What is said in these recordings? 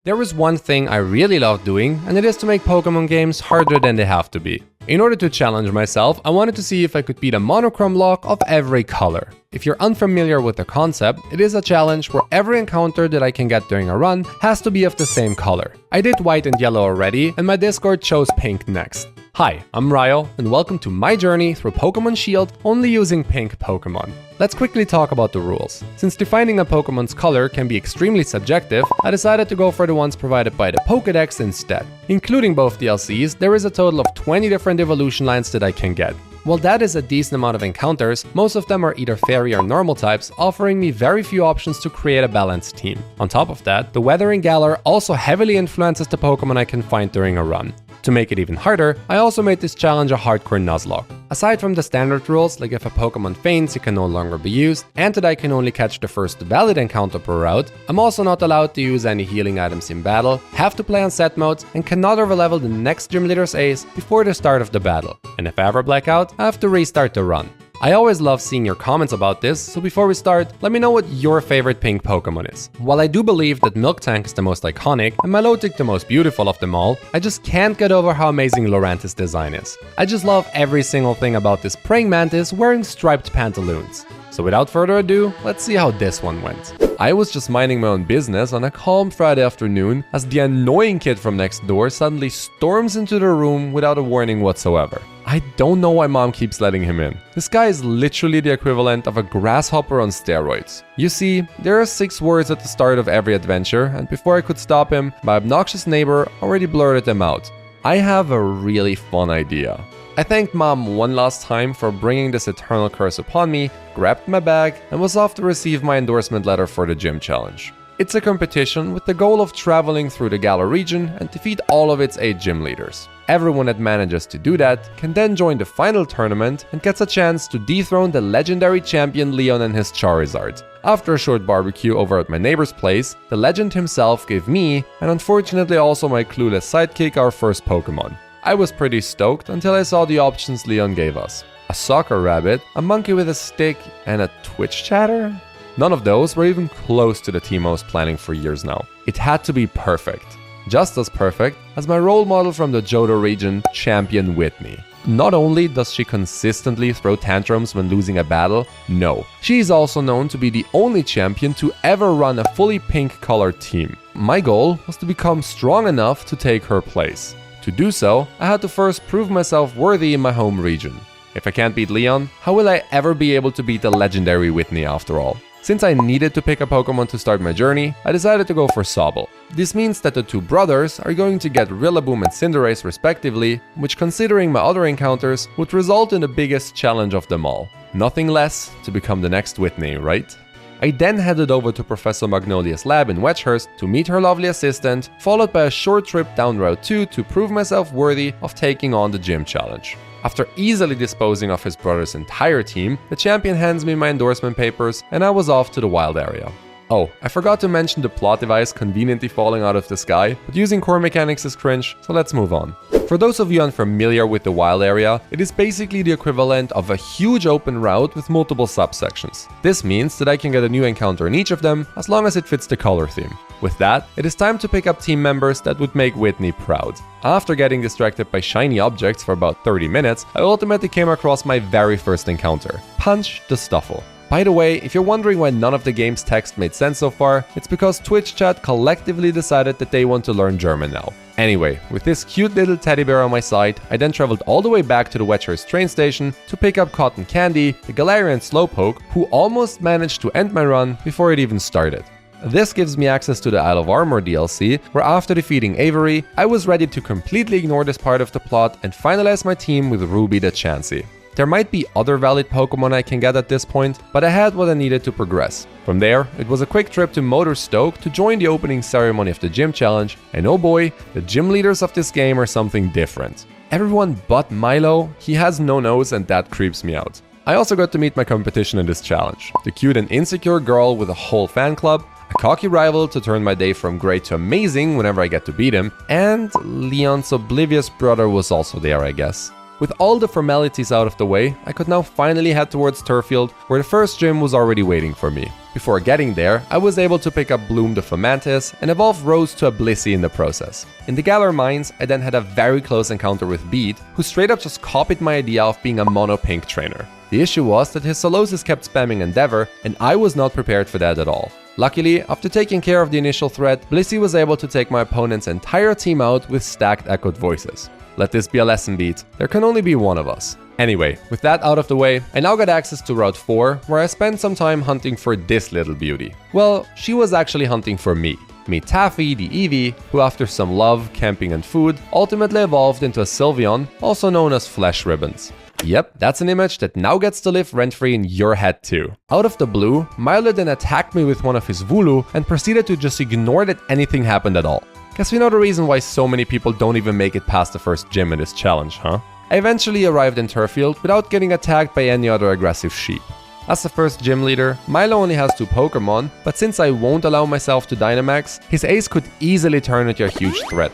There is one thing I really love doing, and it is to make Pokemon games harder than they have to be. In order to challenge myself, I wanted to see if I could beat a Mono-Colorlocke of every color. If you're unfamiliar with the concept, it is a challenge where every encounter that I can get during a run has to be of the same color. I did white and yellow already, and my Discord chose pink next. Hi, I'm Ryo, and welcome to my journey through Pokemon Shield only using pink Pokemon. Let's quickly talk about the rules. Since defining a Pokemon's color can be extremely subjective, I decided to go for the ones provided by the Pokédex instead. Including both DLCs, there is a total of 20 different evolution lines that I can get. While that is a decent amount of encounters, most of them are either fairy or normal types, offering me very few options to create a balanced team. On top of that, the weather in Galar also heavily influences the Pokemon I can find during a run. To make it even harder, I also made this challenge a hardcore Nuzlocke. Aside from the standard rules, like if a Pokemon faints, it can no longer be used, and that I can only catch the first valid encounter per route, I'm also not allowed to use any healing items in battle, have to play on set modes, and cannot overlevel the next gym leader's ace before the start of the battle. And if I ever black out, I have to restart the run. I always love seeing your comments about this, so before we start, let me know what your favorite pink Pokemon is. While I do believe that Miltank is the most iconic and Milotic the most beautiful of them all, I just can't get over how amazing Lurantis' design is. I just love every single thing about this praying mantis wearing striped pantaloons. So without further ado, let's see how this one went. I was just minding my own business on a calm Friday afternoon as the annoying kid from next door suddenly storms into the room without a warning whatsoever. I don't know why mom keeps letting him in. This guy is literally the equivalent of a grasshopper on steroids. You see, there are 6 words at the start of every adventure, and before I could stop him, my obnoxious neighbor already blurted them out. I have a really fun idea. I thanked mom one last time for bringing this eternal curse upon me, grabbed my bag, and was off to receive my endorsement letter for the gym challenge. It's a competition with the goal of traveling through the Galar region and defeat all of its 8 gym leaders. Everyone that manages to do that can then join the final tournament and gets a chance to dethrone the legendary champion Leon and his Charizard. After a short barbecue over at my neighbor's place, the legend himself gave me, and unfortunately also my clueless sidekick, our first Pokemon. I was pretty stoked until I saw the options Leon gave us. A soccer rabbit, a monkey with a stick, and a Twitch chatter? None of those were even close to the team I was planning for years now. It had to be perfect. Just as perfect as my role model from the Johto region, Champion Whitney. Not only does she consistently throw tantrums when losing a battle, no. She is also known to be the only champion to ever run a fully pink colored team. My goal was to become strong enough to take her place. To do so, I had to first prove myself worthy in my home region. If I can't beat Leon, how will I ever be able to beat the legendary Whitney after all? Since I needed to pick a Pokemon to start my journey, I decided to go for Sobble. This means that the 2 brothers are going to get Rillaboom and Cinderace respectively, which considering my other encounters would result in the biggest challenge of them all. Nothing less to become the next Whitney, right? I then headed over to Professor Magnolia's lab in Wedgehurst to meet her lovely assistant, followed by a short trip down Route 2 to prove myself worthy of taking on the gym challenge. After easily disposing of his brother's entire team, the champion hands me my endorsement papers and I was off to the wild area. Oh, I forgot to mention the plot device conveniently falling out of the sky, but using core mechanics is cringe, so let's move on. For those of you unfamiliar with the wild area, it is basically the equivalent of a huge open route with multiple subsections. This means that I can get a new encounter in each of them, as long as it fits the color theme. With that, it is time to pick up team members that would make Whitney proud. After getting distracted by shiny objects for about 30 minutes, I ultimately came across my very first encounter, Punch the Stuffle. By the way, if you're wondering why none of the game's text made sense so far, it's because Twitch chat collectively decided that they want to learn German now. Anyway, with this cute little teddy bear on my side, I then traveled all the way back to the Wedgehurst train station to pick up Cotton Candy, the Galarian Slowpoke, who almost managed to end my run before it even started. This gives me access to the Isle of Armor DLC, where after defeating Avery, I was ready to completely ignore this part of the plot and finalize my team with Ruby the Chansey. There might be other valid Pokemon I can get at this point, but I had what I needed to progress. From there, it was a quick trip to Motorstoke to join the opening ceremony of the gym challenge, and oh boy, the gym leaders of this game are something different. Everyone but Milo, he has no nose and that creeps me out. I also got to meet my competition in this challenge, the cute and insecure girl with a whole fan club, a cocky rival to turn my day from great to amazing whenever I get to beat him, and Leon's oblivious brother was also there, I guess. With all the formalities out of the way, I could now finally head towards Turffield, where the first gym was already waiting for me. Before getting there, I was able to pick up Bloom the Fomantis and evolve Rose to a Blissey in the process. In the Galar Mines, I then had a very close encounter with Beat, who straight up just copied my idea of being a mono-pink trainer. The issue was that his Solosis kept spamming Endeavor, and I was not prepared for that at all. Luckily, after taking care of the initial threat, Blissey was able to take my opponent's entire team out with stacked echoed voices. Let this be a lesson, Beat. There can only be one of us. Anyway, with that out of the way, I now got access to Route 4, where I spent some time hunting for this little beauty. Well, she was actually hunting for me. Meet Taffy, the Eevee, who after some love, camping and food, ultimately evolved into a Sylveon, also known as Flesh Ribbons. Yep, that's an image that now gets to live rent-free in your head too. Out of the blue, Milo then attacked me with one of his Vulu and proceeded to just ignore that anything happened at all. Guess we know the reason why so many people don't even make it past the first gym in this challenge, huh? I eventually arrived in Turffield without getting attacked by any other aggressive sheep. As the first gym leader, Milo only has 2 Pokemon, but since I won't allow myself to Dynamax, his ace could easily turn into a huge threat.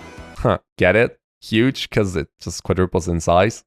Get it? Huge, cause it just quadruples in size?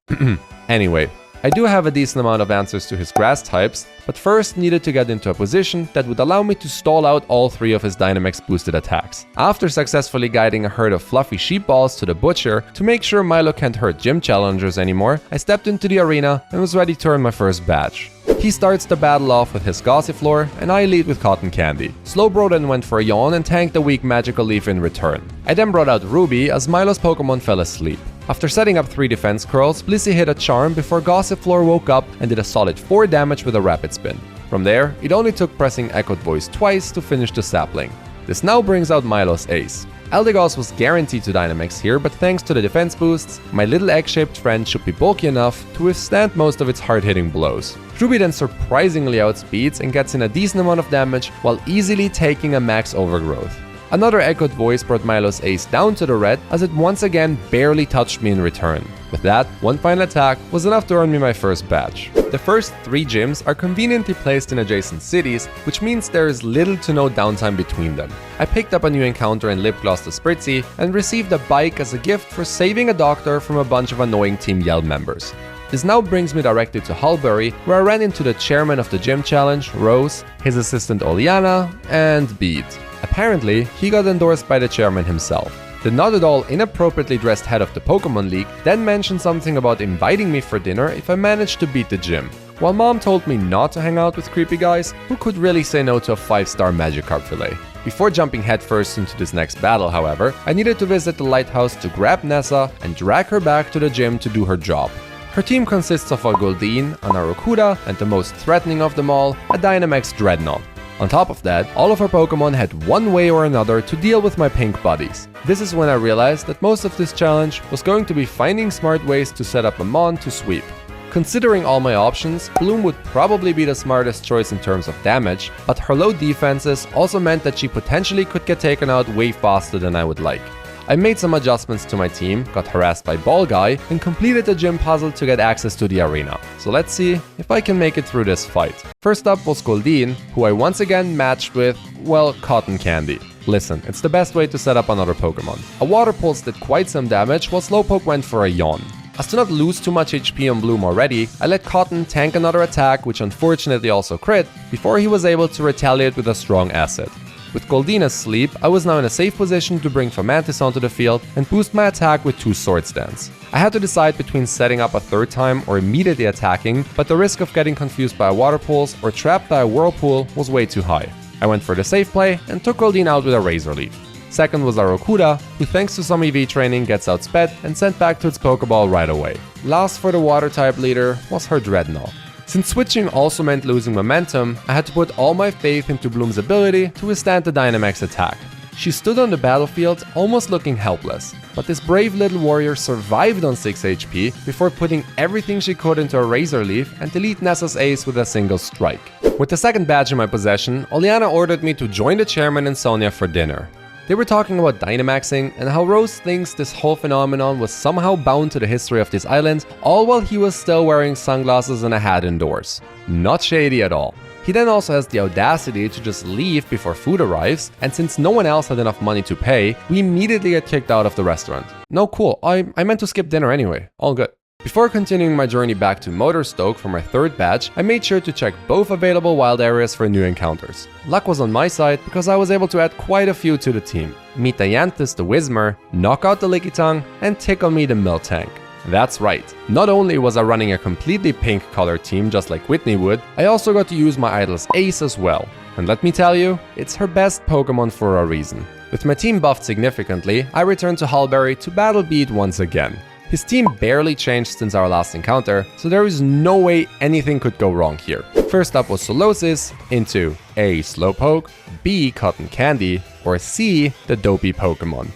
Anyway, I do have a decent amount of answers to his grass types, but first needed to get into a position that would allow me to stall out all 3 of his Dynamax boosted attacks. After successfully guiding a herd of fluffy sheep balls to the butcher to make sure Milo can't hurt gym challengers anymore, I stepped into the arena and was ready to earn my first badge. He starts the battle off with his Gossifleur, and I lead with Cotton Candy. Slowbro then went for a yawn and tanked a weak Magical Leaf in return. I then brought out Ruby as Milo's Pokemon fell asleep. After setting up 3 defense curls, Blissey hit a charm before Gossifleur woke up and did a solid 4 damage with a Rapid Spin. From there, it only took pressing Echoed Voice twice to finish the sapling. This now brings out Milo's ace. Eldegoss was guaranteed to Dynamax here, but thanks to the defense boosts, my little egg-shaped friend should be bulky enough to withstand most of its hard-hitting blows. Ruby then surprisingly outspeeds and gets in a decent amount of damage while easily taking a max overgrowth. Another Echoed Voice brought Milo's ace down to the red as it once again barely touched me in return. With that, one final attack was enough to earn me my first badge. The first 3 gyms are conveniently placed in adjacent cities, which means there is little to no downtime between them. I picked up a new encounter in Lip Gloss to Spritzy and received a bike as a gift for saving a doctor from a bunch of annoying Team Yell members. This now brings me directly to Hulbury, where I ran into the chairman of the gym challenge, Rose, his assistant Oleana, and Beat. Apparently, he got endorsed by the chairman himself. The not at all inappropriately dressed head of the Pokemon League then mentioned something about inviting me for dinner if I managed to beat the gym, while Mom told me not to hang out with creepy guys who could really say no to a 5-star Magikarp fillet. Before jumping headfirst into this next battle, however, I needed to visit the lighthouse to grab Nessa and drag her back to the gym to do her job. Her team consists of a Goldeen, an Arrokuda, and the most threatening of them all, a Dynamax Dreadnought. On top of that, all of our Pokemon had one way or another to deal with my pink buddies. This is when I realized that most of this challenge was going to be finding smart ways to set up a Mon to sweep. Considering all my options, Bloom would probably be the smartest choice in terms of damage, but her low defenses also meant that she potentially could get taken out way faster than I would like. I made some adjustments to my team, got harassed by Ball Guy, and completed the gym puzzle to get access to the arena. So let's see if I can make it through this fight. First up was Goldeen, who I once again matched with, well, Cotton Candy. Listen, it's the best way to set up another Pokemon. A Water Pulse did quite some damage, while Slowpoke went for a Yawn. As to not lose too much HP on Bloom already, I let Cotton tank another attack, which unfortunately also crit, before he was able to retaliate with a strong Acid. With Goldeen asleep, I was now in a safe position to bring Fomantis onto the field and boost my attack with 2 Swords Dance. I had to decide between setting up a 3rd time or immediately attacking, but the risk of getting confused by a Water Pulse or trapped by a Whirlpool was way too high. I went for the safe play and took Goldeen out with a Razor Leaf. Second was Arrokuda, who thanks to some EV training gets outsped and sent back to its Pokeball right away. Last for the Water type leader was her Dreadnought. Since switching also meant losing momentum, I had to put all my faith into Bloom's ability to withstand the Dynamax attack. She stood on the battlefield almost looking helpless, but this brave little warrior survived on 6 HP before putting everything she could into a Razor Leaf and delete Nessa's ace with a single strike. With the second badge in my possession, Oleana ordered me to join the chairman and Sonia for dinner. They were talking about Dynamaxing and how Rose thinks this whole phenomenon was somehow bound to the history of this island, all while he was still wearing sunglasses and a hat indoors. Not shady at all. He then also has the audacity to just leave before food arrives, and since no one else had enough money to pay, we immediately get kicked out of the restaurant. No, cool, I meant to skip dinner anyway, all good. Before continuing my journey back to Motorstoke for my third batch, I made sure to check both available wild areas for new encounters. Luck was on my side because I was able to add quite a few to the team. Meet Dianthus the Whismer, knock out the Lickitung, and tickle me the Miltank. That's right, not only was I running a completely pink colored team just like Whitney would, I also got to use my idol's Ace as well. And let me tell you, it's her best Pokemon for a reason. With my team buffed significantly, I returned to Hulberry to battle Beat once again. His team barely changed since our last encounter, so there is no way anything could go wrong here. First up was Solosis, into A. Slowpoke, B. Cotton Candy, or C. the dopey Pokemon.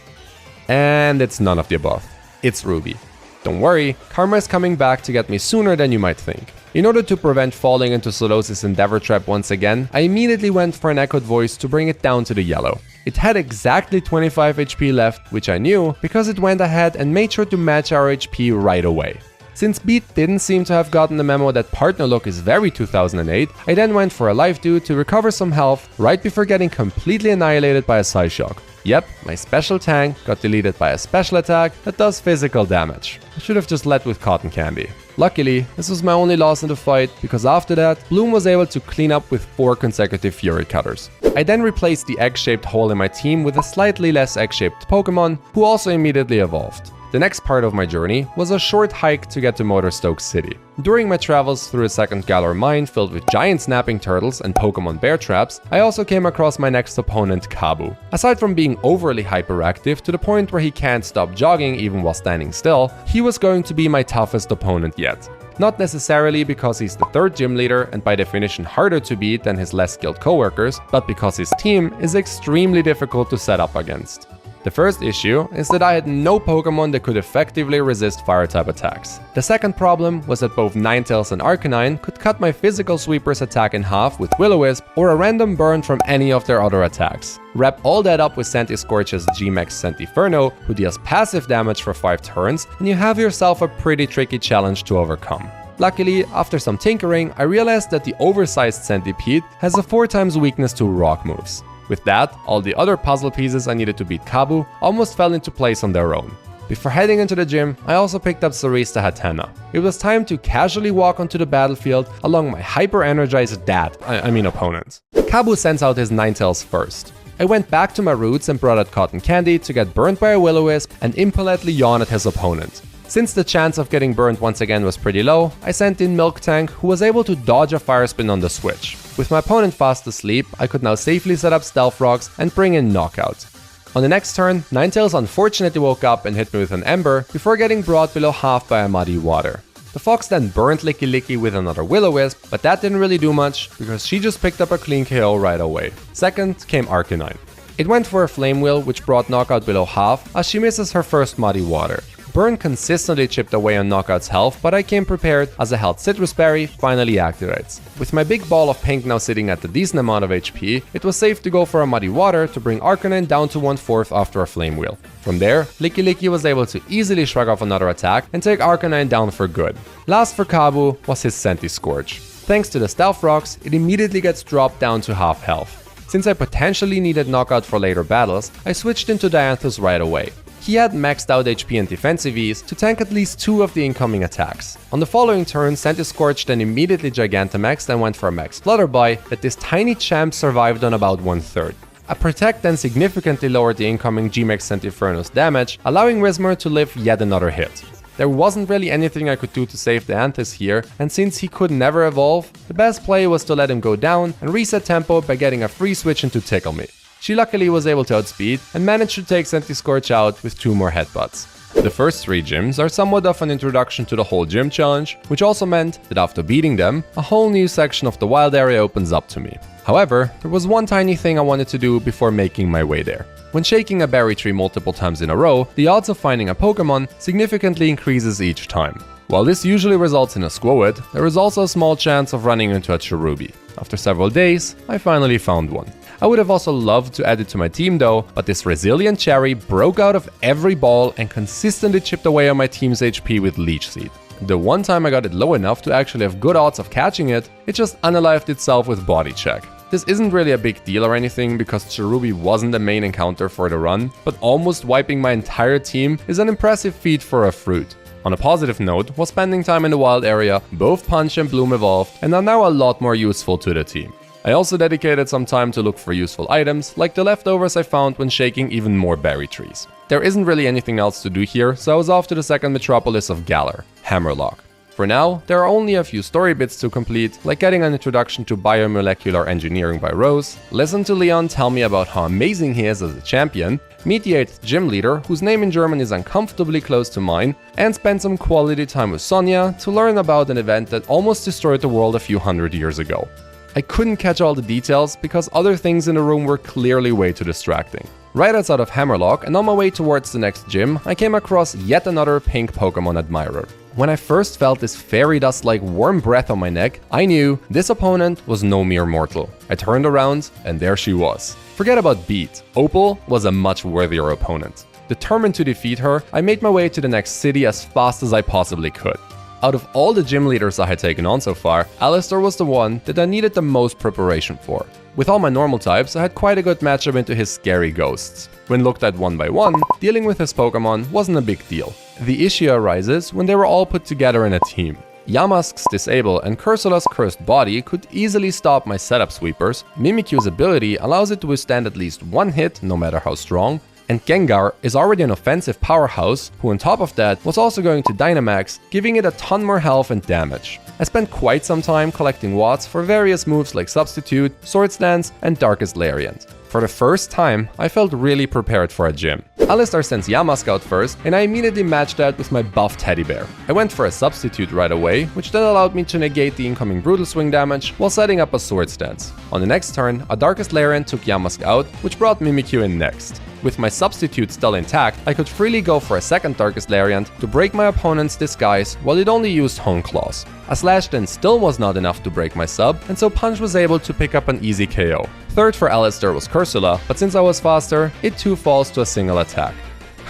And it's none of the above. It's Ruby. Don't worry, Karma is coming back to get me sooner than you might think. In order to prevent falling into Solosis' Endeavor Trap once again, I immediately went for an Echoed Voice to bring it down to the yellow. It had exactly 25 HP left, which I knew because it went ahead and made sure to match our HP right away. Since Beat didn't seem to have gotten the memo that Partner Look is very 2008, I then went for a Life Dew to recover some health right before getting completely annihilated by a Psyshock. Yep, my special tank got deleted by a special attack that does physical damage. I should have just led with Cotton Candy. Luckily, this was my only loss in the fight, because after that, Bloom was able to clean up with 4 consecutive Fury Cutters. I then replaced the egg-shaped hole in my team with a slightly less egg-shaped Pokemon, who also immediately evolved. The next part of my journey was a short hike to get to Motorstoke City. During my travels through a second Galar mine filled with giant snapping turtles and Pokemon bear traps, I also came across my next opponent, Kabu. Aside from being overly hyperactive to the point where he can't stop jogging even while standing still, he was going to be my toughest opponent yet. Not necessarily because he's the third gym leader and by definition harder to beat than his less skilled coworkers, but because his team is extremely difficult to set up against. The first issue is that I had no Pokemon that could effectively resist Fire-type attacks. The second problem was that both Ninetales and Arcanine could cut my physical sweeper's attack in half with Will-O-Wisp or a random burn from any of their other attacks. Wrap all that up with Scentiscorch's G-Max Sentiferno, who deals passive damage for 5 turns, and you have yourself a pretty tricky challenge to overcome. Luckily, after some tinkering, I realized that the oversized Centipede has a 4 times weakness to rock moves. With that, all the other puzzle pieces I needed to beat Kabu almost fell into place on their own. Before heading into the gym, I also picked up Sarista Hatena. It was time to casually walk onto the battlefield along my hyper-energized opponent. Kabu sends out his Ninetales first. I went back to my roots and brought out Cotton Candy to get burnt by a Will-O-Wisp and impolitely yawn at his opponent. Since the chance of getting burnt once again was pretty low, I sent in Miltank, who was able to dodge a Fire Spin on the switch. With my opponent fast asleep, I could now safely set up Stealth Rocks and bring in Knockout. On the next turn, Ninetales unfortunately woke up and hit me with an Ember before getting brought below half by a Muddy Water. The Fox then burnt Licky Licky with another Will-O-Wisp, but that didn't really do much because she just picked up a clean KO right away. Second came Arcanine. It went for a Flame Wheel, which brought Knockout below half as she misses her first Muddy Water. Burn consistently chipped away on Knockout's health, but I came prepared as a Health Citrus Berry finally activates. With my big ball of pink now sitting at a decent amount of HP, it was safe to go for a Muddy Water to bring Arcanine down to 1/4 after a Flame Wheel. From there, Licky Licky was able to easily shrug off another attack and take Arcanine down for good. Last for Kabu was his Sentiscorch. Thanks to the Stealth Rocks, it immediately gets dropped down to half health. Since I potentially needed Knockout for later battles, I switched into Dianthus right away. He had maxed out HP and defensive ease to tank at least 2 of the incoming attacks. On the following turn, Sentiscorch then immediately Gigantamaxed and went for a max Flutterby that this tiny champ survived on about 1/3. A Protect then significantly lowered the incoming G-Max Sentiferno's damage, allowing Whismer to live yet another hit. There wasn't really anything I could do to save Dianthus here, and since he could never evolve, the best play was to let him go down and reset tempo by getting a free switch into Tickle Me. She luckily was able to outspeed and managed to take Sentiscorch out with 2 more headbutts. The first 3 gyms are somewhat of an introduction to the whole gym challenge, which also meant that after beating them, a whole new section of the wild area opens up to me. However, there was one tiny thing I wanted to do before making my way there. When shaking a berry tree multiple times in a row, the odds of finding a Pokemon significantly increases each time. While this usually results in a Squowit, there is also a small chance of running into a Cherubi. After several days, I finally found one. I would have also loved to add it to my team though, but this resilient cherry broke out of every ball and consistently chipped away on my team's HP with Leech Seed. The one time I got it low enough to actually have good odds of catching it, it just unalived itself with Body Check. This isn't really a big deal or anything because Cherubi wasn't the main encounter for the run, but almost wiping my entire team is an impressive feat for a fruit. On a positive note, while spending time in the wild area, both Punch and Bloom evolved and are now a lot more useful to the team. I also dedicated some time to look for useful items, like the leftovers I found when shaking even more berry trees. There isn't really anything else to do here, so I was off to the second metropolis of Galar, Hammerlock. For now, there are only a few story bits to complete, like getting an introduction to biomolecular engineering by Rose, listen to Leon tell me about how amazing he is as a champion, meet the 8th gym leader, whose name in German is uncomfortably close to mine, and spend some quality time with Sonia to learn about an event that almost destroyed the world a few hundred years ago. I couldn't catch all the details because other things in the room were clearly way too distracting. Right outside of Hammerlock and on my way towards the next gym, I came across yet another pink Pokemon admirer. When I first felt this fairy dust-like warm breath on my neck, I knew this opponent was no mere mortal. I turned around and there she was. Forget about Beat, Opal was a much worthier opponent. Determined to defeat her, I made my way to the next city as fast as I possibly could. Out of all the gym leaders I had taken on so far, Alistair was the one that I needed the most preparation for. With all my normal types, I had quite a good matchup into his scary ghosts. When looked at one by one, dealing with his Pokemon wasn't a big deal. The issue arises when they were all put together in a team. Yamask's Disable and Cursula's Cursed Body could easily stop my setup sweepers, Mimikyu's ability allows it to withstand at least one hit, no matter how strong, and Gengar is already an offensive powerhouse, who on top of that was also going to Dynamax, giving it a ton more health and damage. I spent quite some time collecting watts for various moves like Substitute, Swords Dance, and Darkest Lariat. For the first time, I felt really prepared for a gym. Alistair sends Yamask out first, and I immediately matched that with my buff teddy bear. I went for a Substitute right away, which then allowed me to negate the incoming Brutal Swing damage while setting up a Swords Dance. On the next turn, a Darkest Lariat took Yamask out, which brought Mimikyu in next. With my Substitute still intact, I could freely go for a second Darkest Lariat to break my opponent's disguise while it only used Hone Claws. A Slash then still was not enough to break my sub, and so Punch was able to pick up an easy KO. Third for Alistair was Cursula, but since I was faster, it too falls to a single attack.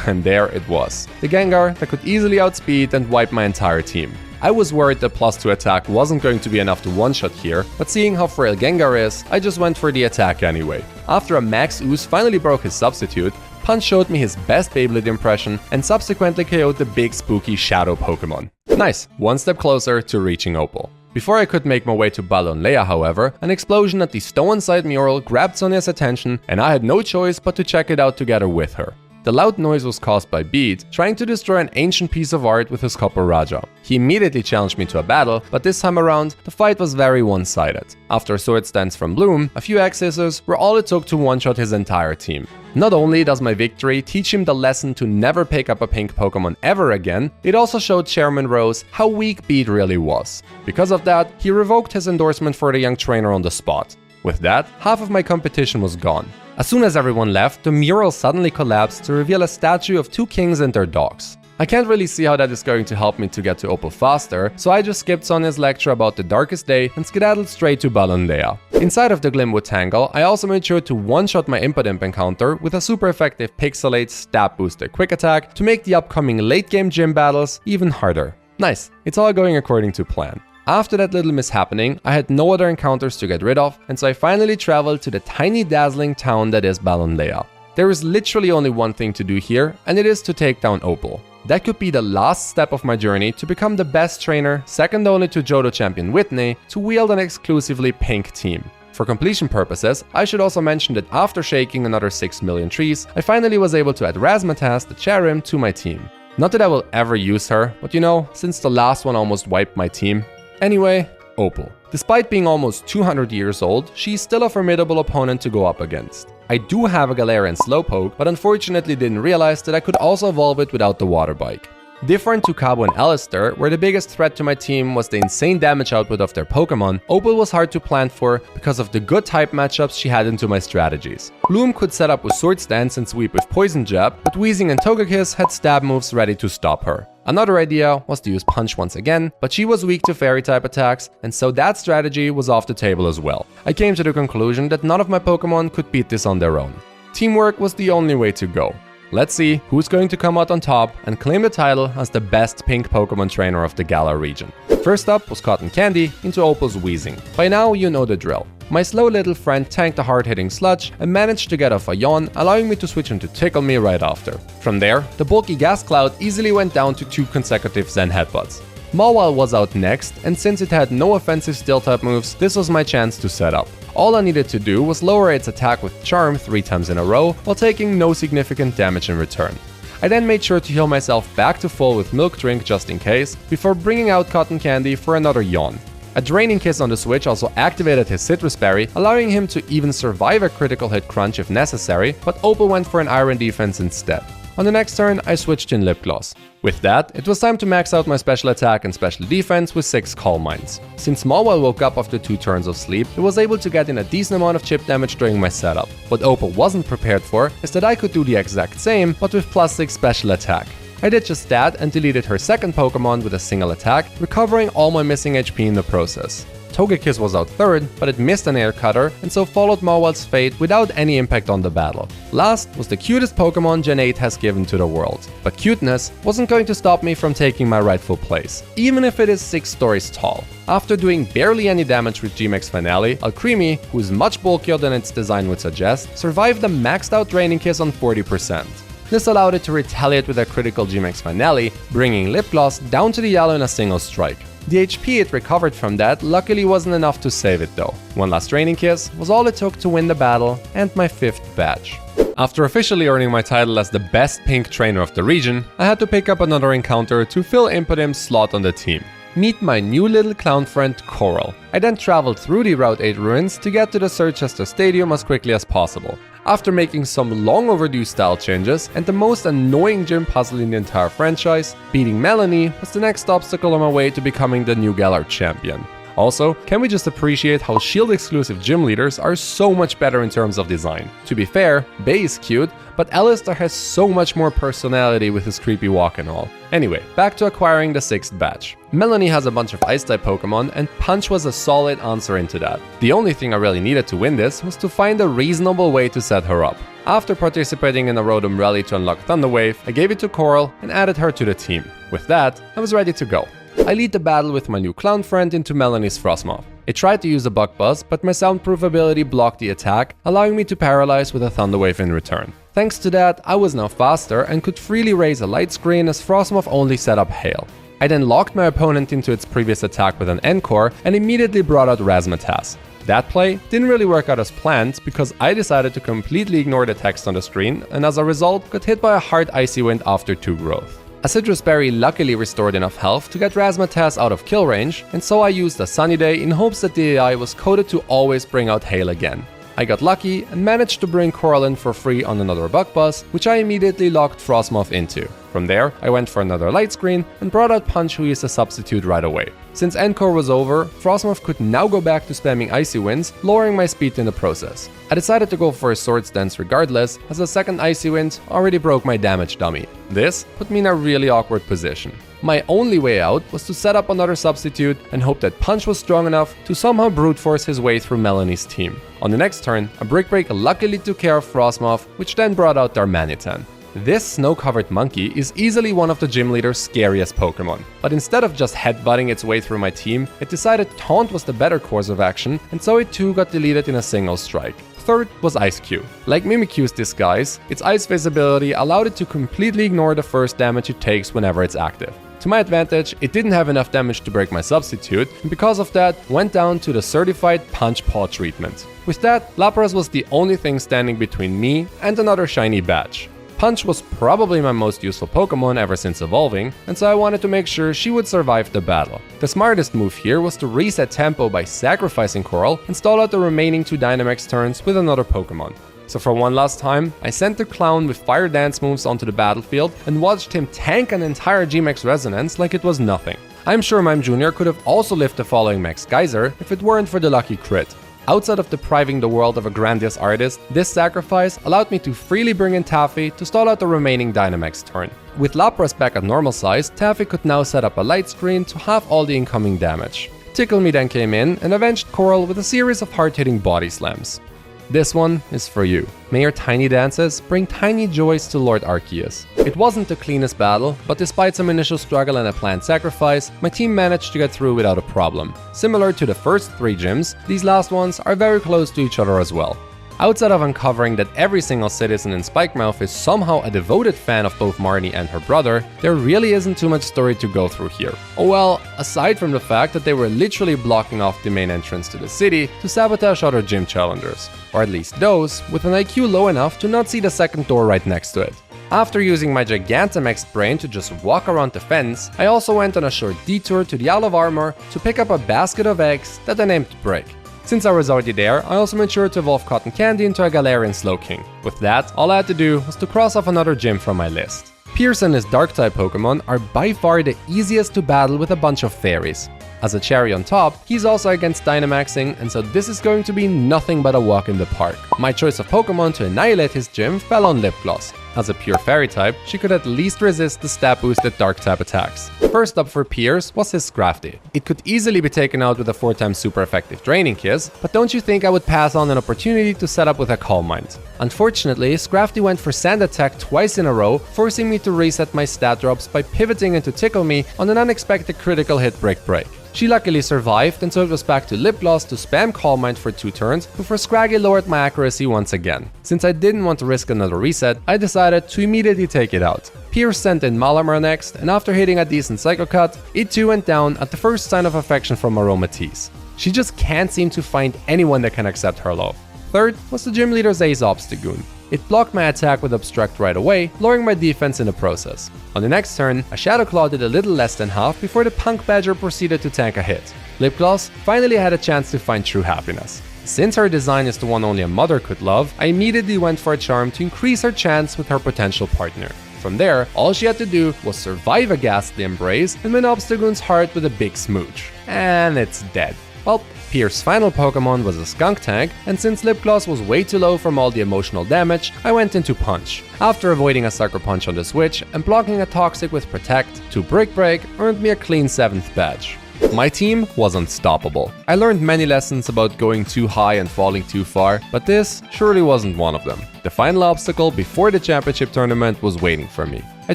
And there it was. The Gengar that could easily outspeed and wipe my entire team. I was worried that +2 attack wasn't going to be enough to one-shot here, but seeing how frail Gengar is, I just went for the attack anyway. After a Max Ooze finally broke his Substitute, Punch showed me his best Beyblade impression and subsequently KO'd the big spooky Shadow Pokemon. Nice, one step closer to reaching Opal. Before I could make my way to Balonlea, however, an explosion at the Stow-Inside mural grabbed Sonia's attention and I had no choice but to check it out together with her. The loud noise was caused by Beat trying to destroy an ancient piece of art with his Copper Raja. He immediately challenged me to a battle, but this time around, the fight was very one-sided. After Swords Dance from Bloom, a few X-Scissors were all it took to one-shot his entire team. Not only does my victory teach him the lesson to never pick up a pink Pokemon ever again, it also showed Chairman Rose how weak Beat really was. Because of that, he revoked his endorsement for the young trainer on the spot. With that, half of my competition was gone. As soon as everyone left, the mural suddenly collapsed to reveal a statue of 2 kings and their dogs. I can't really see how that is going to help me to get to Opal faster, so I just skipped Sonia's lecture about the darkest day and skedaddled straight to Balonlea. Inside of the Glimwood Tangle, I also made sure to one-shot my Impidimp encounter with a super effective Pixelate Stab Booster Quick Attack to make the upcoming late-game gym battles even harder. Nice, it's all going according to plan. After that little mishappening, I had no other encounters to get rid of, and so I finally traveled to the tiny dazzling town that is Balonlea. There is literally only one thing to do here, and it is to take down Opal. That could be the last step of my journey to become the best trainer, second only to Johto champion Whitney, to wield an exclusively pink team. For completion purposes, I should also mention that after shaking another 6 million trees, I finally was able to add Razzmatazz the Cherim to my team. Not that I will ever use her, but you know, since the last one almost wiped my team. Anyway, Opal. Despite being almost 200 years old, she's still a formidable opponent to go up against. I do have a Galarian Slowpoke, but unfortunately didn't realize that I could also evolve it without the Water Bike. Different to Cabo and Alistair, where the biggest threat to my team was the insane damage output of their Pokemon, Opal was hard to plan for because of the good type matchups she had into my strategies. Bloom could set up with Swords Dance and sweep with Poison Jab, but Weezing and Togekiss had stab moves ready to stop her. Another idea was to use Punch once again, but she was weak to Fairy-type attacks, and so that strategy was off the table as well. I came to the conclusion that none of my Pokemon could beat this on their own. Teamwork was the only way to go. Let's see who's going to come out on top and claim the title as the best pink Pokemon trainer of the Galar region. First up was Cotton Candy into Opal's Weezing. By now you know the drill. My slow little friend tanked a hard-hitting sludge and managed to get off a yawn, allowing me to switch into Tickle Me right after. From there, the bulky gas cloud easily went down to 2 consecutive Zen headbutts. Mawile was out next, and since it had no offensive steel-type moves, this was my chance to set up. All I needed to do was lower its attack with Charm 3 times in a row, while taking no significant damage in return. I then made sure to heal myself back to full with Milk Drink just in case, before bringing out Cotton Candy for another yawn. A Draining Kiss on the switch also activated his Citrus Berry, allowing him to even survive a critical hit crunch if necessary, but Opal went for an Iron Defense instead. On the next turn, I switched in Lip Gloss. With that, it was time to max out my special attack and special defense with 6 Calm Minds. Since Mawile woke up after 2 turns of sleep, it was able to get in a decent amount of chip damage during my setup. What Opal wasn't prepared for is that I could do the exact same, but with +6 special attack. I did just that and deleted her second Pokemon with a single attack, recovering all my missing HP in the process. Togekiss was out third, but it missed an air cutter and so followed Mawile's fate without any impact on the battle. Last was the cutest Pokemon Gen 8 has given to the world. But cuteness wasn't going to stop me from taking my rightful place, even if it is 6 stories tall. After doing barely any damage with G-Max Finale, Alcremie, who is much bulkier than its design would suggest, survived the maxed out Draining Kiss on 40%. This allowed it to retaliate with a critical G-Max Finale, bringing Lip Gloss down to the yellow in a single strike. The HP it recovered from that luckily wasn't enough to save it though. One last Draining Kiss was all it took to win the battle and my 5th badge. After officially earning my title as the best pink trainer of the region, I had to pick up another encounter to fill Impidim's slot on the team. Meet my new little clown friend Coral. I then traveled through the Route 8 ruins to get to the Circhester Stadium as quickly as possible. After making some long overdue style changes and the most annoying gym puzzle in the entire franchise, beating Melanie was the next obstacle on my way to becoming the new Galar champion. Also, can we just appreciate how Shield exclusive gym leaders are so much better in terms of design? To be fair, Bay is cute, but Alistair has so much more personality with his creepy walk and all. Anyway, back to acquiring the 6th badge. Melanie has a bunch of Ice-type Pokemon, and Punch was a solid answer into that. The only thing I really needed to win this was to find a reasonable way to set her up. After participating in a Rotom rally to unlock Thunder Wave, I gave it to Coral and added her to the team. With that, I was ready to go. I lead the battle with my new clown friend into Melanie's Frostmoth. It tried to use a Buck Buzz, but my soundproof ability blocked the attack, allowing me to paralyze with a Thunder Wave in return. Thanks to that, I was now faster and could freely raise a light screen as Frostmoth only set up Hail. I then locked my opponent into its previous attack with an Encore and immediately brought out Razzmatazz. That play didn't really work out as planned because I decided to completely ignore the text on the screen and as a result got hit by a hard Icy Wind after 2 growth. A Citrus Berry luckily restored enough health to get Razzmatazz out of kill range, and so I used a Sunny Day in hopes that the AI was coded to always bring out Hail again. I got lucky and managed to bring Coral in for free on another Buck Buzz, which I immediately locked Frostmoth into. From there, I went for another Light Screen and brought out Punch, who used a substitute right away. Since Encore was over, Frostmoth could now go back to spamming Icy Winds, lowering my speed in the process. I decided to go for a Swords Dance regardless, as the second Icy Wind already broke my damage dummy. This put me in a really awkward position. My only way out was to set up another substitute and hope that Punch was strong enough to somehow brute force his way through Melanie's team. On the next turn, a Brick Break luckily took care of Frostmoth, which then brought out Darmanitan. This snow-covered monkey is easily one of the gym leader's scariest Pokemon, but instead of just headbutting its way through my team, it decided Taunt was the better course of action, and so it too got deleted in a single strike. Third was Ice Cube. Like Mimikyu's disguise, its ice visibility allowed it to completely ignore the first damage it takes whenever it's active. To my advantage, it didn't have enough damage to break my substitute, and because of that, went down to the certified Punch Paw treatment. With that, Lapras was the only thing standing between me and another shiny badge. Punch was probably my most useful Pokemon ever since evolving, and so I wanted to make sure she would survive the battle. The smartest move here was to reset tempo by sacrificing Coral and stall out the remaining 2 Dynamax turns with another Pokemon. So for one last time, I sent the clown with Fire Dance moves onto the battlefield and watched him tank an entire G-Max Resonance like it was nothing. I'm sure Mime Jr. could have also lived the following Max Geyser if it weren't for the lucky crit. Outside of depriving the world of a grandiose artist, this sacrifice allowed me to freely bring in Taffy to stall out the remaining Dynamax turn. With Lapras back at normal size, Taffy could now set up a light screen to halve all the incoming damage. Tickle Me then came in and avenged Coral with a series of hard-hitting body slams. This one is for you. May your tiny dances bring tiny joys to Lord Arceus. It wasn't the cleanest battle, but despite some initial struggle and a planned sacrifice, my team managed to get through without a problem. Similar to the first 3 gyms, these last ones are very close to each other as well. Outside of uncovering that every single citizen in Spikemouth is somehow a devoted fan of both Marnie and her brother, there really isn't too much story to go through here. Oh well, aside from the fact that they were literally blocking off the main entrance to the city to sabotage other gym challengers, or at least those with an IQ low enough to not see the second door right next to it. After using my Gigantamax brain to just walk around the fence, I also went on a short detour to the Isle of Armor to pick up a basket of eggs that I named Break. Since I was already there, I also made sure to evolve Cotton Candy into a Galarian Slowking. With that, all I had to do was to cross off another gym from my list. Pierce and his Dark-type Pokemon are by far the easiest to battle with a bunch of fairies. As a cherry on top, he's also against Dynamaxing, and so this is going to be nothing but a walk in the park. My choice of Pokemon to annihilate his gym fell on Lipgloss. As a pure fairy type, she could at least resist the stat boosted dark type attacks. First up for Pierce was his Scrafty. It could easily be taken out with a 4x super effective Draining Kiss, but don't you think I would pass on an opportunity to set up with a Calm Mind? Unfortunately, Scrafty went for Sand Attack twice in a row, forcing me to reset my stat drops by pivoting into Tickle Me on an unexpected critical hit Break. She luckily survived, and so it was back to Lipgloss to spam Calm Mind for 2 turns before Scraggy lowered my accuracy once again. Since I didn't want to risk another reset, I decided to immediately take it out. Pierce sent in Malamar next, and after hitting a decent Psycho Cut, it too went down at the first sign of affection from Aromatisse. She just can't seem to find anyone that can accept her love. Third was the gym leader's Ace Obstagoon. It blocked my attack with Obstruct right away, lowering my defense in the process. On the next turn, a Shadow Claw did a little less than half before the Punk Badger proceeded to tank a hit. Lipgloss finally had a chance to find true happiness. Since her design is the one only a mother could love, I immediately went for a charm to increase her chance with her potential partner. From there, all she had to do was survive a ghastly embrace and win Obstagoon's heart with a big smooch. And it's dead. Well, Pierce's final Pokemon was a Skuntank, and since Lipgloss was way too low from all the emotional damage, I went into Punch. After avoiding a Sucker Punch on the switch and blocking a Toxic with Protect, 2 Break earned me a clean 7th badge. My team was unstoppable. I learned many lessons about going too high and falling too far, but this surely wasn't one of them. The final obstacle before the championship tournament was waiting for me. I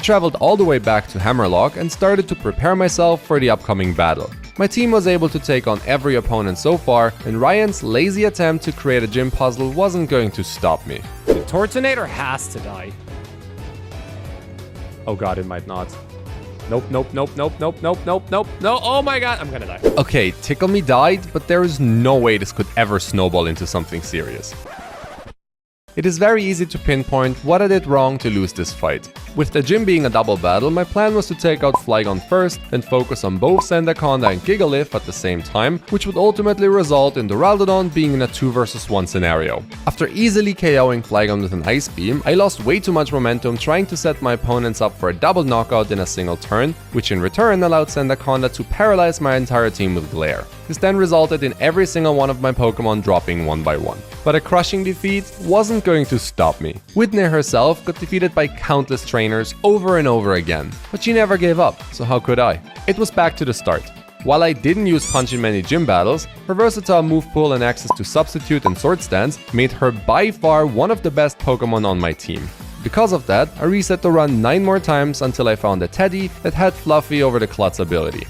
traveled all the way back to Hammerlock and started to prepare myself for the upcoming battle. My team was able to take on every opponent so far, and Ryan's lazy attempt to create a gym puzzle wasn't going to stop me. The Tortonator has to die. Oh god, it might not. Nope. No, oh my god, I'm gonna die. Okay, Tickle Me died, but there is no way this could ever snowball into something serious. It is very easy to pinpoint what I did wrong to lose this fight. With the gym being a double battle, my plan was to take out Flygon first, then focus on both Sandaconda and Gigalith at the same time, which would ultimately result in Duraludon being in a 2 vs 1 scenario. After easily KOing Flygon with an Ice Beam, I lost way too much momentum trying to set my opponents up for a double knockout in a single turn, which in return allowed Sandaconda to paralyze my entire team with Glare. This then resulted in every single one of my Pokemon dropping one by one. But a crushing defeat wasn't going to stop me. Whitney herself got defeated by countless trainers over and over again, but she never gave up, so how could I? It was back to the start. While I didn't use Punch in many gym battles, her versatile move pool and access to Substitute and Sword Stance made her by far one of the best Pokemon on my team. Because of that, I reset the run 9 more times until I found a Teddy that had Fluffy over the Klutz ability.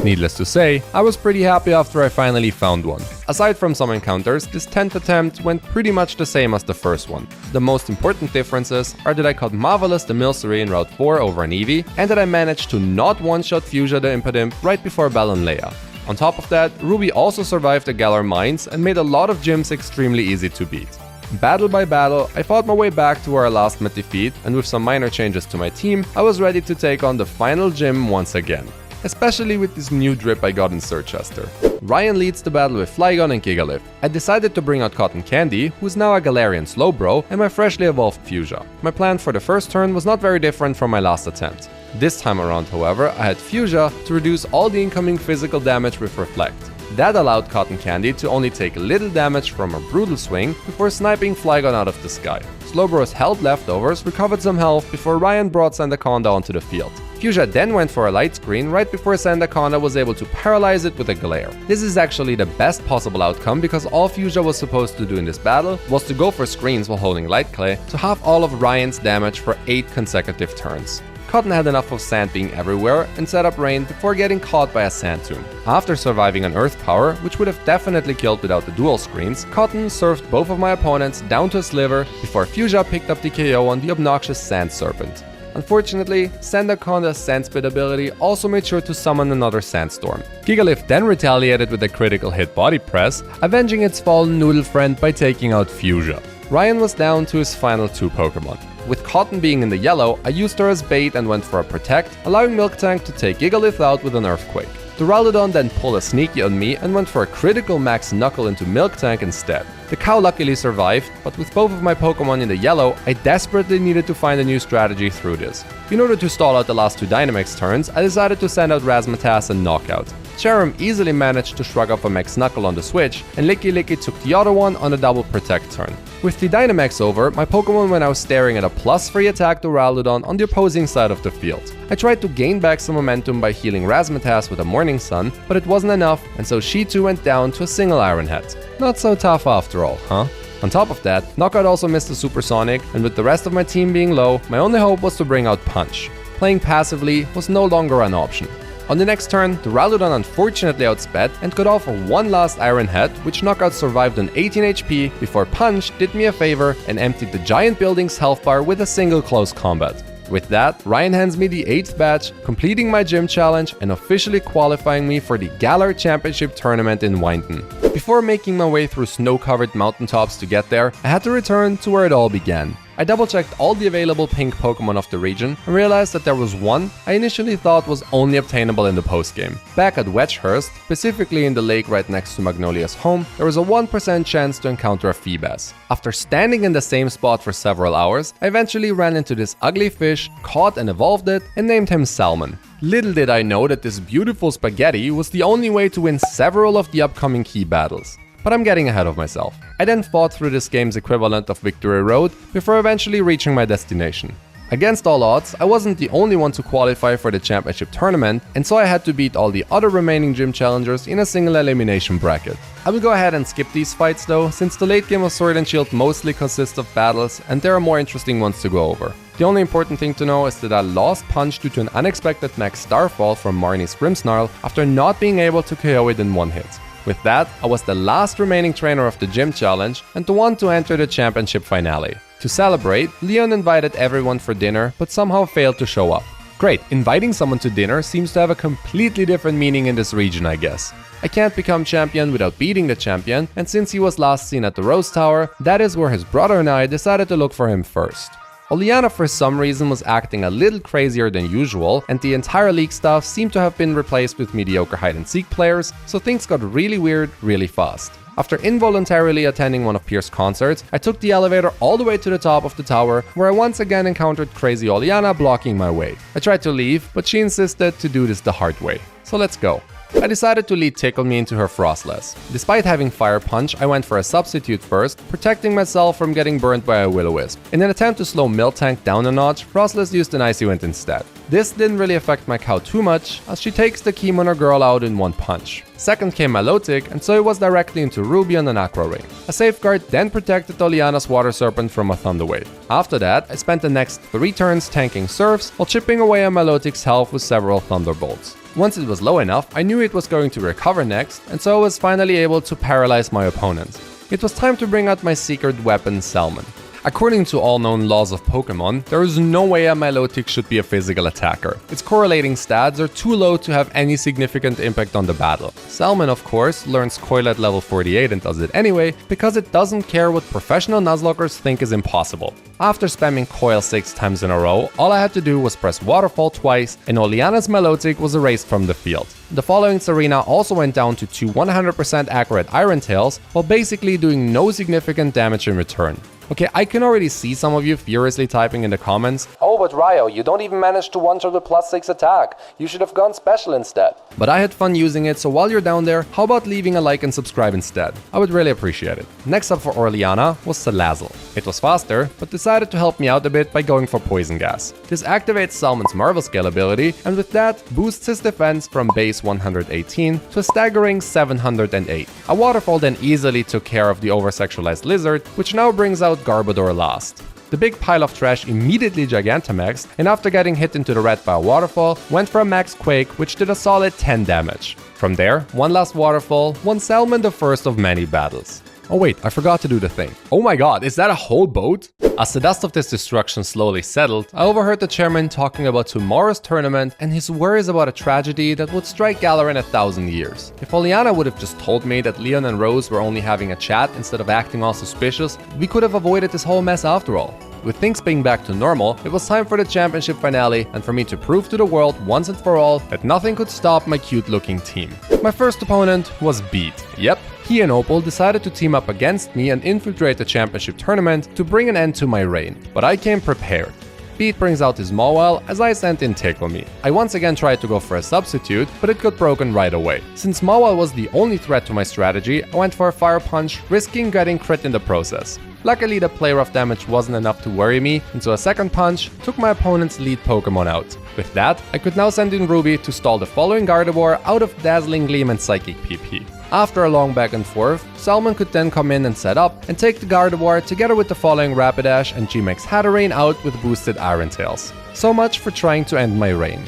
Needless to say, I was pretty happy after I finally found one. Aside from some encounters, this 10th attempt went pretty much the same as the first one. The most important differences are that I caught Marvelous the Milcery in Route 4 over an Eevee, and that I managed to not one-shot Fuchsia the Impidimp right before Balonlea. On top of that, Ruby also survived the Galar Mines and made a lot of gyms extremely easy to beat. Battle by battle, I fought my way back to where I last met defeat, and with some minor changes to my team, I was ready to take on the final gym once again. Especially with this new drip I got in Sirchester. Ryan leads the battle with Flygon and Gigalith. I decided to bring out Cotton Candy, who is now a Galarian Slowbro, and my freshly evolved Fuchsia. My plan for the first turn was not very different from my last attempt. This time around, however, I had Fuchsia to reduce all the incoming physical damage with Reflect. That allowed Cotton Candy to only take little damage from a Brutal Swing before sniping Flygon out of the sky. Slowbro's held leftovers recovered some health before Ryan brought Sandaconda onto the field. Fuchsia then went for a light screen right before Sandaconda was able to paralyze it with a glare. This is actually the best possible outcome because all Fuchsia was supposed to do in this battle was to go for screens while holding Light Clay to halve all of Ryan's damage for 8 consecutive turns. Cotton had enough of sand being everywhere and set up Rain before getting caught by a sand tomb. After surviving an earth power, which would have definitely killed without the dual screens, Cotton served both of my opponents down to a sliver before Fuchsia picked up the KO on the obnoxious Sand Serpent. Unfortunately, Sandaconda's Sand Spit ability also made sure to summon another Sandstorm. Gigalith then retaliated with a critical hit body press, avenging its fallen noodle friend by taking out Fuchsia. Ryan was down to his final 2 Pokemon. With Cotton being in the yellow, I used her as bait and went for a Protect, allowing Miltank to take Gigalith out with an Earthquake. Duraludon then pulled a sneaky on me and went for a critical max Knuckle into Miltank instead. The cow luckily survived, but with both of my Pokemon in the yellow, I desperately needed to find a new strategy through this. In order to stall out the last 2 Dynamax turns, I decided to send out Razzmatazz and Knockout. Cherim easily managed to shrug off a Max Knuckle on the switch, and Licky Licky took the other one on a double Protect turn. With the Dynamax over, my Pokemon were now staring at a +3 attack Duraludon on the opposing side of the field. I tried to gain back some momentum by healing Razzmatazz with a Morning Sun, but it wasn't enough, and so she too went down to a single Iron Head. Not so tough after all, huh? On top of that, Knockout also missed a Supersonic, and with the rest of my team being low, my only hope was to bring out Punch. Playing passively was no longer an option. On the next turn, Duraludon unfortunately outsped and could offer one last Iron Head, which Knockout survived on 18 HP before Punch did me a favor and emptied the giant building's health bar with a single close combat. With that, Ryan hands me the 8th badge, completing my gym challenge and officially qualifying me for the Galar Championship tournament in Winton. Before making my way through snow-covered mountaintops to get there, I had to return to where it all began. I double-checked all the available pink Pokemon of the region and realized that there was one I initially thought was only obtainable in the postgame. Back at Wedgehurst, specifically in the lake right next to Magnolia's home, there was a 1% chance to encounter a Feebas. After standing in the same spot for several hours, I eventually ran into this ugly fish, caught and evolved it, and named him Salmon. Little did I know that this beautiful spaghetti was the only way to win several of the upcoming key battles. But I'm getting ahead of myself. I then fought through this game's equivalent of Victory Road before eventually reaching my destination. Against all odds, I wasn't the only one to qualify for the championship tournament, and so I had to beat all the other remaining gym challengers in a single elimination bracket. I will go ahead and skip these fights though, since the late game of Sword and Shield mostly consists of battles and there are more interesting ones to go over. The only important thing to know is that I lost Punch due to an unexpected max Starfall from Marnie's Grimmsnarl after not being able to KO it in one hit. With that, I was the last remaining trainer of the gym challenge and the one to enter the championship finale. To celebrate, Leon invited everyone for dinner, but somehow failed to show up. Great, inviting someone to dinner seems to have a completely different meaning in this region, I guess. I can't become champion without beating the champion, and since he was last seen at the Rose Tower, that is where his brother and I decided to look for him first. Oleana for some reason was acting a little crazier than usual, and the entire league staff seemed to have been replaced with mediocre hide-and-seek players, so things got really weird really fast. After involuntarily attending one of Pierce's concerts, I took the elevator all the way to the top of the tower, where I once again encountered crazy Oleana blocking my way. I tried to leave, but she insisted to do this the hard way. So let's go. I decided to lead Tickle Me into her Frostless. Despite having Fire Punch, I went for a substitute first, protecting myself from getting burnt by a Will-O-Wisp. In an attempt to slow Miltank down a notch, Frostless used an Icy Wind instead. This didn't really affect my cow too much, as she takes the Keymoner girl out in one punch. Second came Milotic, and so it was directly into Ruby on an Aqua Ring. A safeguard then protected Oleana's Water Serpent from a Thunder Wave. After that, I spent the next 3 turns tanking Surfs, while chipping away at Milotic's health with several Thunderbolts. Once it was low enough, I knew it was going to recover next, and so I was finally able to paralyze my opponent. It was time to bring out my secret weapon, Salmon. According to all known laws of Pokemon, there is no way a Milotic should be a physical attacker. Its correlating stats are too low to have any significant impact on the battle. Salmon, of course, learns Coil at level 48 and does it anyway, because it doesn't care what professional Nuzlockers think is impossible. After spamming Coil 6 times in a row, all I had to do was press Waterfall twice, and Oleana's Milotic was erased from the field. The following Serena also went down to 2 100% accurate Iron Tails, while basically doing no significant damage in return. Okay, I can already see some of you furiously typing in the comments, "Oh No, but Ryo, you don't even manage to one-shot with +6 attack. You should have gone special instead. But I had fun using it, so while you're down there, how about leaving a like and subscribe instead? I would really appreciate it. Next up for Orleana was Salazzle. It was faster, but decided to help me out a bit by going for Poison Gas. This activates Salmon's Marvel Scale ability, and with that, boosts his defense from base 118 to a staggering 708. A Waterfall then easily took care of the over-sexualized lizard, which now brings out Garbodor last. The big pile of trash immediately Gigantamaxed, and after getting hit into the red by a Waterfall, went for a Max Quake, which did a solid 10 damage. From there, one last Waterfall, won Salmon the first of many battles. Oh wait, I forgot to do the thing. Oh my god, is that a whole boat? As the dust of this destruction slowly settled, I overheard the chairman talking about tomorrow's tournament and his worries about a tragedy that would strike Galar in 1,000 years. If Oleana would have just told me that Leon and Rose were only having a chat instead of acting all suspicious, we could have avoided this whole mess after all. With things being back to normal, it was time for the championship finale and for me to prove to the world once and for all that nothing could stop my cute looking team. My first opponent was Beat. Yep, he and Opal decided to team up against me and infiltrate the championship tournament to bring an end to my reign, but I came prepared. Beat brings out his Mawile as I sent in Tickle Me. I once again tried to go for a substitute, but it got broken right away. Since Mawile was the only threat to my strategy, I went for a Fire Punch, risking getting crit in the process. Luckily, the play rough damage wasn't enough to worry me, and so a second punch took my opponent's lead Pokemon out. With that, I could now send in Ruby to stall the following Gardevoir out of Dazzling Gleam and Psychic PP. After a long back and forth, Salmon could then come in and set up and take the Gardevoir together with the following Rapidash and G-Max Hatterene out with boosted Iron Tails. So much for trying to end my reign.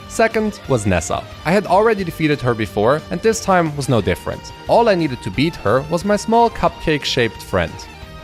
Second was Nessa. I had already defeated her before, and this time was no different. All I needed to beat her was my small cupcake-shaped friend.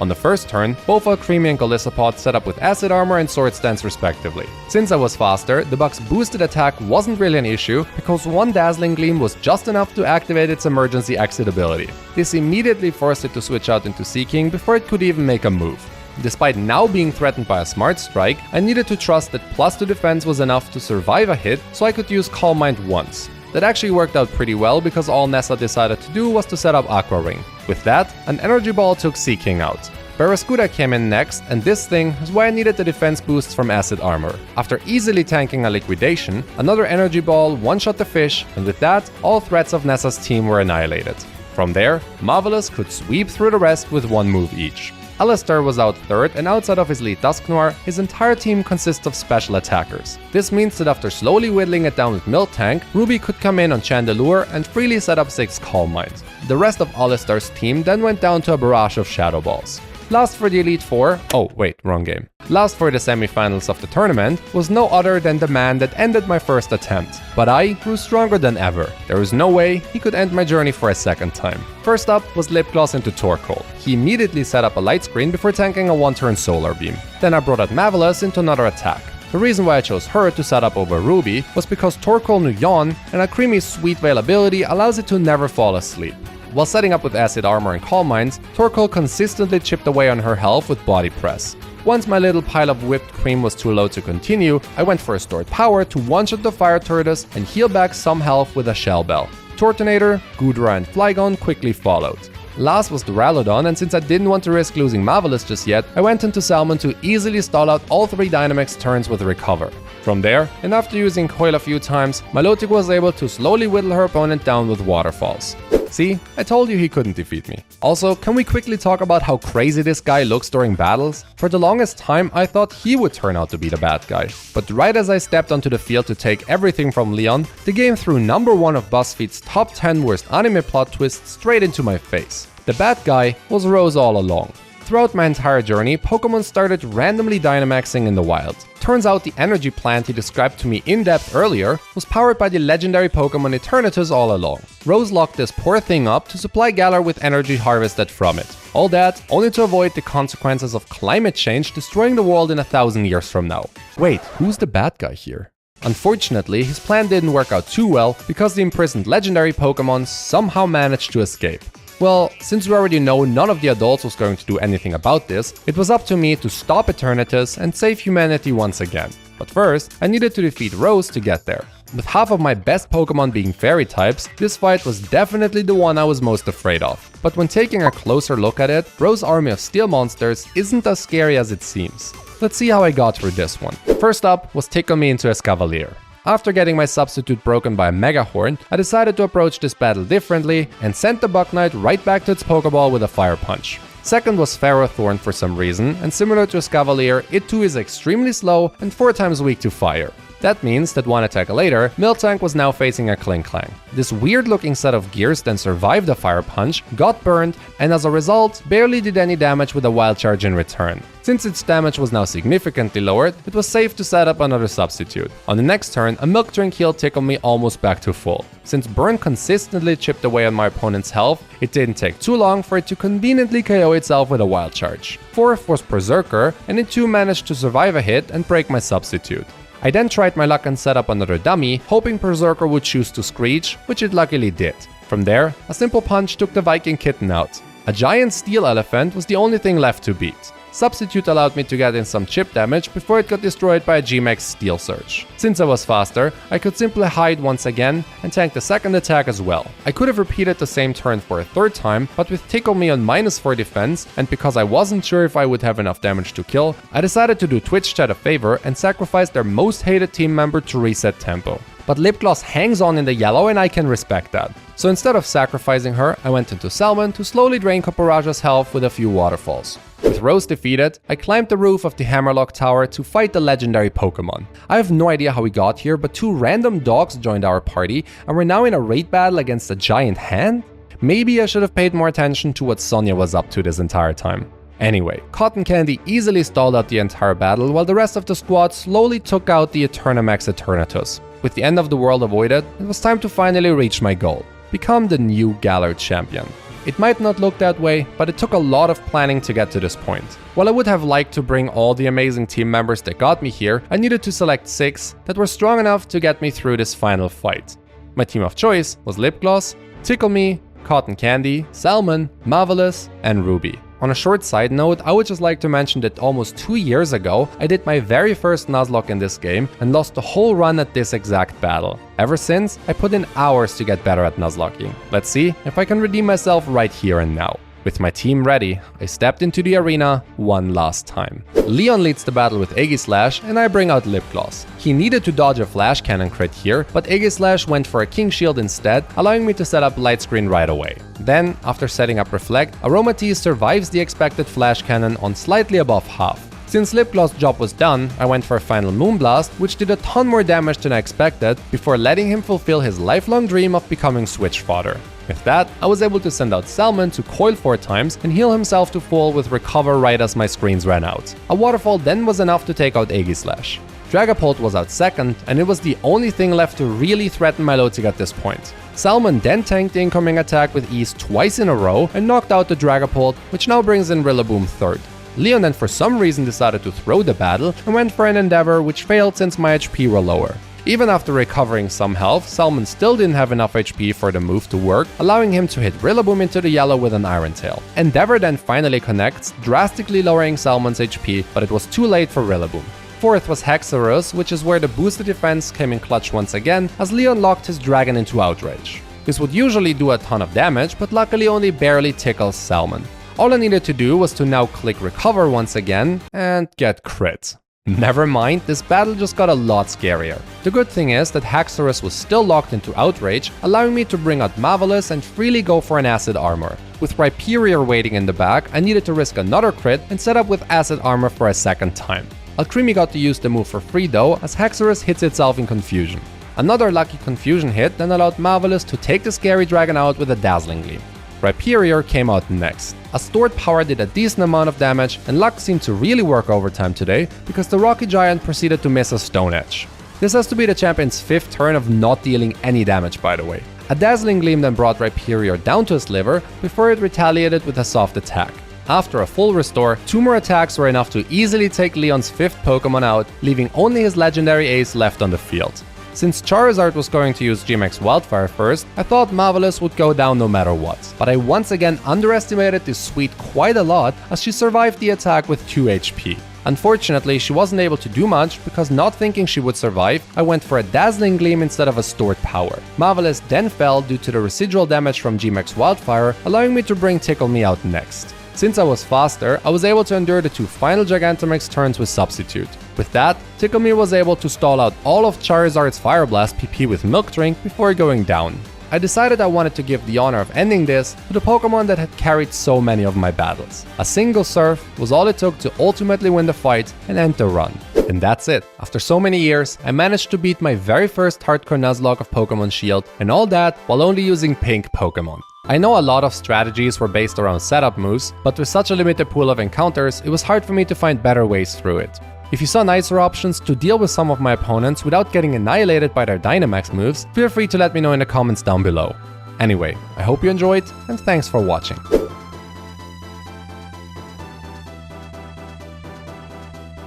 On the first turn, both Alcremie and Golisopod set up with Acid Armor and Sword Stance respectively. Since I was faster, the bug's boosted attack wasn't really an issue, because one Dazzling Gleam was just enough to activate its emergency exit ability. This immediately forced it to switch out into Seeking before it could even make a move. Despite now being threatened by a Smart Strike, I needed to trust that +2 defense was enough to survive a hit, so I could use Calm Mind once. That actually worked out pretty well because all Nessa decided to do was to set up Aqua Ring. With that, an Energy Ball took Seeking out. Barraskewda came in next, and this thing is why I needed the defense boosts from Acid Armor. After easily tanking a Liquidation, another Energy Ball one-shot the fish, and with that, all threats of Nessa's team were annihilated. From there, Marvelous could sweep through the rest with one move each. Alistair was out third, and outside of his lead Dusknoir, his entire team consists of special attackers. This means that after slowly whittling it down with Miltank, Ruby could come in on Chandelure and freely set up 6 Calm Mind. The rest of Alistair's team then went down to a barrage of Shadow Balls. Last for the Elite Four, oh wait, wrong game. Last for the semifinals of the tournament was no other than the man that ended my first attempt. But I grew stronger than ever. There was no way he could end my journey for a second time. First up was Lip Gloss into Torkoal. He immediately set up a light screen before tanking a 1-turn Solar Beam. Then I brought out Marvelous into another attack. The reason why I chose her to set up over Ruby was because Torkoal knew Yawn, and Alcremie's Sweet Veil ability allows it to never fall asleep. While setting up with Acid Armor and Calm Minds, Torkoal consistently chipped away on her health with Body Press. Once my little pile of whipped cream was too low to continue, I went for a Stored Power to one-shot the Fire Tortoise and heal back some health with a Shell Bell. Tortonator, Goodra and Flygon quickly followed. Last was the Duraludon, and since I didn't want to risk losing Marvelous just yet, I went into Salmon to easily stall out all 3 Dynamax turns with Recover. From there, and after using Coil a few times, Milotic was able to slowly whittle her opponent down with Waterfalls. See, I told you he couldn't defeat me. Also, can we quickly talk about how crazy this guy looks during battles? For the longest time, I thought he would turn out to be the bad guy. But right as I stepped onto the field to take everything from Leon, the game threw #1 of BuzzFeed's top 10 worst anime plot twists straight into my face. The bad guy was Rose all along. Throughout my entire journey, Pokemon started randomly Dynamaxing in the wild. Turns out the energy plant he described to me in depth earlier was powered by the legendary Pokemon Eternatus all along. Rose locked this poor thing up to supply Galar with energy harvested from it. All that only to avoid the consequences of climate change destroying the world in 1,000 years from now. Wait, who's the bad guy here? Unfortunately, his plan didn't work out too well because the imprisoned legendary Pokemon somehow managed to escape. Well, since we already know none of the adults was going to do anything about this, it was up to me to stop Eternatus and save humanity once again. But first, I needed to defeat Rose to get there. With half of my best Pokemon being Fairy types, this fight was definitely the one I was most afraid of. But when taking a closer look at it, Rose's army of steel monsters isn't as scary as it seems. Let's see how I got through this one. First up was Tickle Me into Escavalier. After getting my substitute broken by a Mega Horn, I decided to approach this battle differently and sent the Buckknight right back to its Pokeball with a Fire Punch. Second was Ferrothorn for some reason, and similar to Escavalier, it too is extremely slow and 4 times weak to fire. That means that one attack later, Miltank was now facing a Klinklang. This weird looking set of gears then survived a Fire Punch, got burned, and as a result, barely did any damage with a Wild Charge in return. Since its damage was now significantly lowered, it was safe to set up another substitute. On the next turn, a Milk Drink healed Tickle Me almost back to full. Since Burn consistently chipped away on my opponent's health, it didn't take too long for it to conveniently KO itself with a Wild Charge. Fourth was Berserker, and it too managed to survive a hit and break my substitute. I then tried my luck and set up another dummy, hoping Berserker would choose to Screech, which it luckily did. From there, a simple punch took the Viking Kitten out. A giant Steel Elephant was the only thing left to beat. Substitute allowed me to get in some chip damage before it got destroyed by a G-Max Steel Surge. Since I was faster, I could simply hide once again and tank the second attack as well. I could have repeated the same turn for a third time, but with Tickle Me on -4 defense, and because I wasn't sure if I would have enough damage to kill, I decided to do Twitch Chat a favor and sacrifice their most hated team member to reset tempo. But Lip Gloss hangs on in the yellow and I can respect that. So instead of sacrificing her, I went into Salmon to slowly drain Copperajah's health with a few waterfalls. With Rose defeated, I climbed the roof of the Hammerlock Tower to fight the legendary Pokemon. I have no idea how we got here, but 2 random dogs joined our party and we're now in a raid battle against a giant hand? Maybe I should have paid more attention to what Sonia was up to this entire time. Anyway, Cotton Candy easily stalled out the entire battle while the rest of the squad slowly took out the Eternamax Eternatus. With the end of the world avoided, it was time to finally reach my goal. Become the new Galar champion. It might not look that way, but it took a lot of planning to get to this point. While I would have liked to bring all the amazing team members that got me here, I needed to select 6 that were strong enough to get me through this final fight. My team of choice was Lip Gloss, Tickle Me, Cotton Candy, Salmon, Marvelous, and Ruby. On a short side note, I would just like to mention that almost 2 years ago, I did my very first Nuzlocke in this game and lost the whole run at this exact battle. Ever since, I put in hours to get better at Nuzlocking. Let's see if I can redeem myself right here and now. With my team ready, I stepped into the arena one last time. Leon leads the battle with Aegislash and I bring out Lip Gloss. He needed to dodge a Flash Cannon crit here, but Aegislash went for a King Shield instead, allowing me to set up Light Screen right away. Then, after setting up Reflect, Aromatisse survives the expected Flash Cannon on slightly above half. Since Lip Gloss' job was done, I went for a final Moonblast, which did a ton more damage than I expected, before letting him fulfill his lifelong dream of becoming Switch Fodder. With that, I was able to send out Salmon to coil 4 times and heal himself to full with Recover right as my screens ran out. A Waterfall then was enough to take out Aegislash. Dragapult was out second, and it was the only thing left to really threaten my low to at this point. Salmon then tanked the incoming attack with ease twice in a row and knocked out the Dragapult, which now brings in Rillaboom third. Leon then for some reason decided to throw the battle and went for an Endeavor, which failed since my HP were lower. Even after recovering some health, Salmon still didn't have enough HP for the move to work, allowing him to hit Rillaboom into the yellow with an Iron Tail. Endeavor then finally connects, drastically lowering Salmon's HP, but it was too late for Rillaboom. Fourth was Hexorus, which is where the boosted defense came in clutch once again, as Leon locked his dragon into Outrage. This would usually do a ton of damage, but luckily only barely tickles Salmon. All I needed to do was to now click Recover once again, and get crit. Never mind, this battle just got a lot scarier. The good thing is that Haxorus was still locked into Outrage, allowing me to bring out Marvelous and freely go for an Acid Armor. With Rhyperior waiting in the back, I needed to risk another crit and set up with Acid Armor for a second time. Alcremie got to use the move for free though, as Haxorus hits itself in Confusion. Another lucky Confusion hit then allowed Marvelous to take the scary dragon out with a Dazzling Gleam. Rhyperior came out next. A stored power did a decent amount of damage, and luck seemed to really work overtime today, because the Rocky Giant proceeded to miss a Stone Edge. This has to be the champion's 5th turn of not dealing any damage, by the way. A Dazzling Gleam then brought Rhyperior down to his liver, before it retaliated with a soft attack. After a full restore, 2 more attacks were enough to easily take Leon's 5th Pokemon out, leaving only his legendary ace left on the field. Since Charizard was going to use G-Max Wildfire first, I thought Marvelous would go down no matter what. But I once again underestimated this suite quite a lot, as she survived the attack with 2 HP. Unfortunately, she wasn't able to do much, because not thinking she would survive, I went for a Dazzling Gleam instead of a stored power. Marvelous then fell due to the residual damage from G-Max Wildfire, allowing me to bring Tickle Me out next. Since I was faster, I was able to endure the 2 final Gigantamax turns with Substitute. With that, Ticklemere was able to stall out all of Charizard's Fire Blast PP with Milk Drink before going down. I decided I wanted to give the honor of ending this to the Pokemon that had carried so many of my battles. A single Surf was all it took to ultimately win the fight and end the run. And that's it. After so many years, I managed to beat my very first hardcore Nuzlocke of Pokemon Shield, and all that while only using pink Pokemon. I know a lot of strategies were based around setup moves, but with such a limited pool of encounters, it was hard for me to find better ways through it. If you saw nicer options to deal with some of my opponents without getting annihilated by their Dynamax moves, feel free to let me know in the comments down below. Anyway, I hope you enjoyed, and thanks for watching.